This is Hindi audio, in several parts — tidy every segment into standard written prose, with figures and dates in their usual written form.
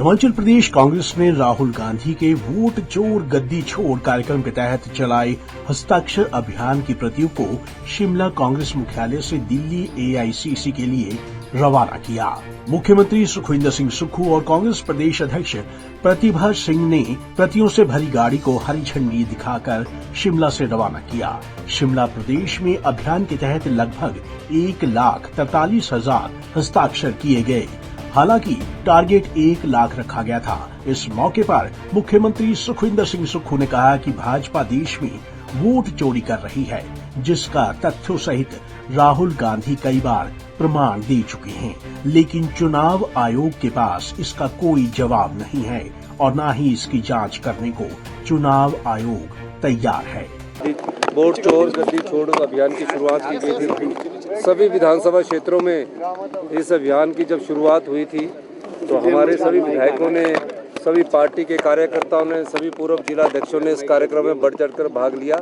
हिमाचल प्रदेश कांग्रेस ने राहुल गांधी के वोट चोर गद्दी छोड़ कार्यक्रम के तहत चलाए हस्ताक्षर अभियान की प्रतियों को शिमला कांग्रेस मुख्यालय से दिल्ली एआईसीसी के लिए रवाना किया। मुख्यमंत्री सुखविंदर सिंह सुक्खू और कांग्रेस प्रदेश अध्यक्ष प्रतिभा सिंह ने प्रतियों से भरी गाड़ी को हरी झंडी दिखाकर शिमला से रवाना किया। शिमला प्रदेश में अभियान के तहत लगभग 1,43,000 हस्ताक्षर किए गए। हालांकि टारगेट 1 लाख रखा गया था। इस मौके पर मुख्यमंत्री सुखविंदर सिंह सुक्खू ने कहा कि भाजपा देश में वोट चोरी कर रही है, जिसका तथ्यों सहित राहुल गांधी कई बार प्रमाण दे चुके हैं, लेकिन चुनाव आयोग के पास इसका कोई जवाब नहीं है और न ही इसकी जांच करने को चुनाव आयोग तैयार है। वोट चोर गद्दी छोड़ अभियान की शुरुआत की गई थी। सभी विधानसभा क्षेत्रों में इस अभियान की जब शुरुआत हुई थी तो हमारे सभी विधायकों ने, सभी पार्टी के कार्यकर्ताओं ने, सभी पूर्व जिला अध्यक्षों ने इस कार्यक्रम में बढ़ चढ़कर भाग लिया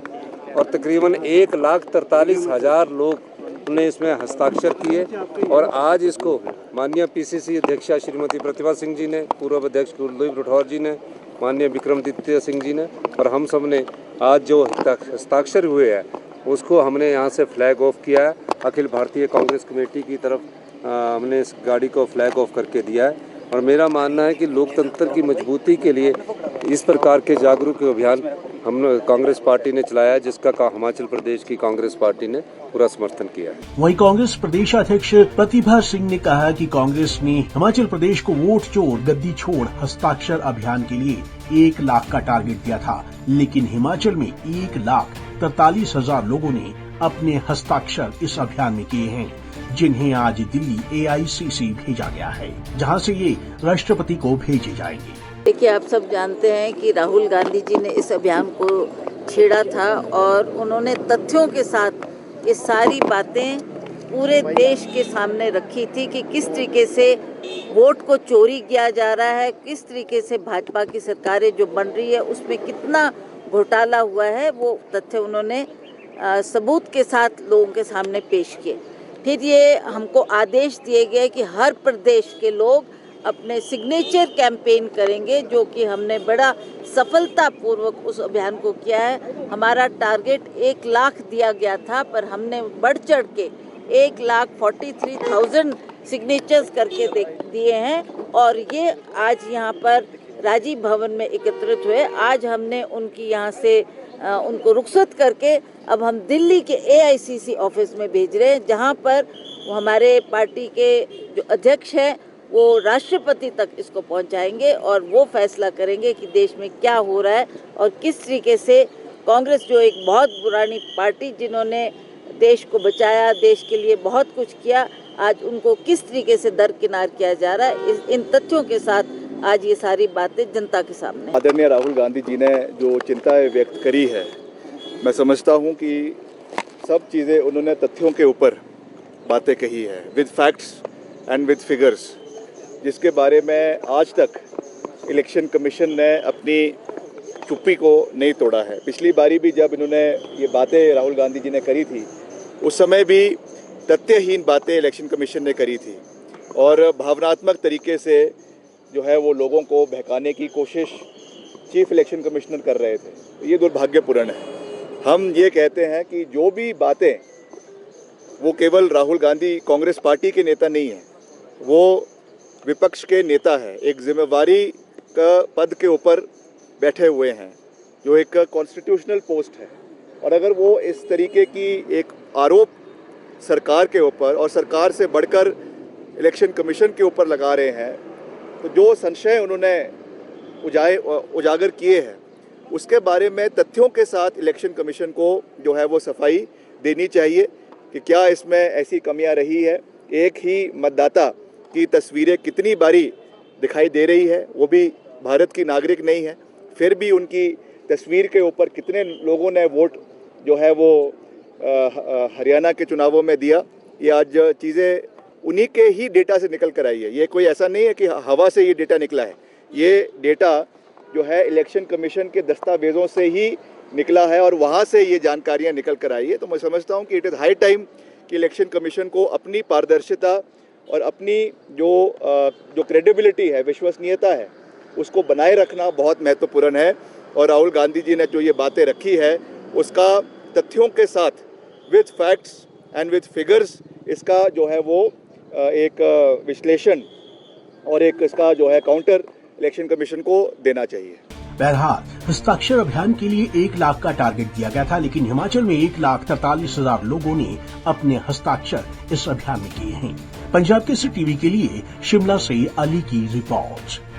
और तकरीबन 1,43,000 लोग ने इसमें हस्ताक्षर किए। और आज इसको माननीय पीसीसी अध्यक्षा श्रीमती प्रतिभा सिंह जी ने, पूर्व अध्यक्ष कुलदीप राठौर जी ने, माननीय विक्रमादित्य सिंह जी ने और हम सब ने आज जो हस्ताक्षर हुए हैं उसको हमने यहाँ से फ्लैग ऑफ किया है। अखिल भारतीय कांग्रेस कमेटी की तरफ हमने इस गाड़ी को फ्लैग ऑफ करके दिया है और मेरा मानना है कि लोकतंत्र की मजबूती के लिए इस प्रकार के जागरूक अभियान हम कांग्रेस पार्टी ने चलाया है, जिसका हिमाचल प्रदेश की कांग्रेस पार्टी ने पूरा समर्थन किया है। वहीं कांग्रेस प्रदेश अध्यक्ष प्रतिभा सिंह ने कहा कि कांग्रेस ने हिमाचल प्रदेश को वोट चोर गद्दी छोड़ हस्ताक्षर अभियान के लिए 1 लाख का टारगेट दिया था, लेकिन हिमाचल में 1,43,000 लोगों ने अपने हस्ताक्षर इस अभियान में किए हैं, जिन्हें आज दिल्ली एआईसीसी भेजा गया है, जहां से ये राष्ट्रपति को भेजे जाएंगे। देखिए, आप सब जानते हैं कि राहुल गांधी जी ने इस अभियान को छेड़ा था और उन्होंने तथ्यों के साथ ये सारी बातें पूरे देश के सामने रखी थी कि किस तरीके से वोट को चोरी किया जा रहा है, किस तरीके से भाजपा की सरकारें जो बन रही है उसमें कितना घोटाला हुआ है। वो तथ्य उन्होंने सबूत के साथ लोगों के सामने पेश किए। फिर ये हमको आदेश दिए गए कि हर प्रदेश के लोग अपने सिग्नेचर कैंपेन करेंगे, जो कि हमने बड़ा सफलतापूर्वक उस अभियान को किया है। हमारा टारगेट 1 लाख दिया गया था, पर हमने बढ़ चढ़ के 1,43,000 सिग्नेचर्स करके दिए हैं और ये आज यहाँ पर राजीव भवन में एकत्रित हुए। आज हमने उनकी यहाँ से उनको रुखसत करके अब हम दिल्ली के एआईसीसी ऑफिस में भेज रहे हैं, जहाँ पर हमारे पार्टी के जो अध्यक्ष हैं वो राष्ट्रपति तक इसको पहुंचाएंगे और वो फैसला करेंगे कि देश में क्या हो रहा है और किस तरीके से कांग्रेस, जो एक बहुत पुरानी पार्टी जिन्होंने देश को बचाया, देश के लिए बहुत कुछ किया, आज उनको किस तरीके से दरकिनार किया जा रहा है। इन तथ्यों के साथ आज ये सारी बातें जनता के सामने। आदरणीय राहुल गांधी जी ने जो चिंताएं व्यक्त करी है, मैं समझता हूं कि सब चीज़ें उन्होंने तथ्यों के ऊपर बातें कही है, with facts and with figures, जिसके बारे में आज तक इलेक्शन कमीशन ने अपनी चुप्पी को नहीं तोड़ा है। पिछली बारी भी जब इन्होंने ये बातें राहुल गांधी जी ने करी थी, उस समय भी तथ्यहीन बातें इलेक्शन कमीशन ने करी थी और भावनात्मक तरीके से जो है वो लोगों को बहकाने की कोशिश चीफ इलेक्शन कमिश्नर कर रहे थे। ये दुर्भाग्यपूर्ण है। हम ये कहते हैं कि जो भी बातें, वो केवल राहुल गांधी कांग्रेस पार्टी के नेता नहीं हैं, वो विपक्ष के नेता है, एक जिम्मेवारी का पद के ऊपर बैठे हुए हैं, जो एक कॉन्स्टिट्यूशनल पोस्ट है। और अगर वो इस तरीके की एक आरोप सरकार के ऊपर और सरकार से बढ़कर इलेक्शन कमीशन के ऊपर लगा रहे हैं, तो जो संशय उन्होंने उजागर किए हैं उसके बारे में तथ्यों के साथ इलेक्शन कमीशन को जो है वो सफाई देनी चाहिए कि क्या इसमें ऐसी कमियां रही है। एक ही मतदाता की तस्वीरें कितनी बारी दिखाई दे रही है, वो भी भारत की नागरिक नहीं है, फिर भी उनकी तस्वीर के ऊपर कितने लोगों ने वोट जो है वो हरियाणा के चुनावों में दिया। ये आज चीज़ें उन्हीं के ही डेटा से निकल कर आई है। ये कोई ऐसा नहीं है कि हवा से ये डेटा निकला है, ये डेटा जो है इलेक्शन कमीशन के दस्तावेज़ों से ही निकला है और वहाँ से ये जानकारियाँ निकल कर आई है। तो मैं समझता हूँ कि इट इज़ हाई टाइम कि इलेक्शन कमीशन को अपनी पारदर्शिता और अपनी जो क्रेडिबिलिटी है, विश्वसनीयता है, उसको बनाए रखना बहुत महत्वपूर्ण है। और राहुल गांधी जी ने जो ये बातें रखी है उसका तथ्यों के साथ with facts and with figures इसका जो है वो एक विश्लेषण और एक इसका जो है काउंटर इलेक्शन कमीशन को देना चाहिए। बहरहाल हस्ताक्षर अभियान के लिए 1 लाख का टारगेट दिया गया था, लेकिन हिमाचल में 1,43,000 लोगों ने अपने हस्ताक्षर इस अभियान में किए हैं। पंजाब केसरी टीवी के लिए शिमला से अली की रिपोर्ट।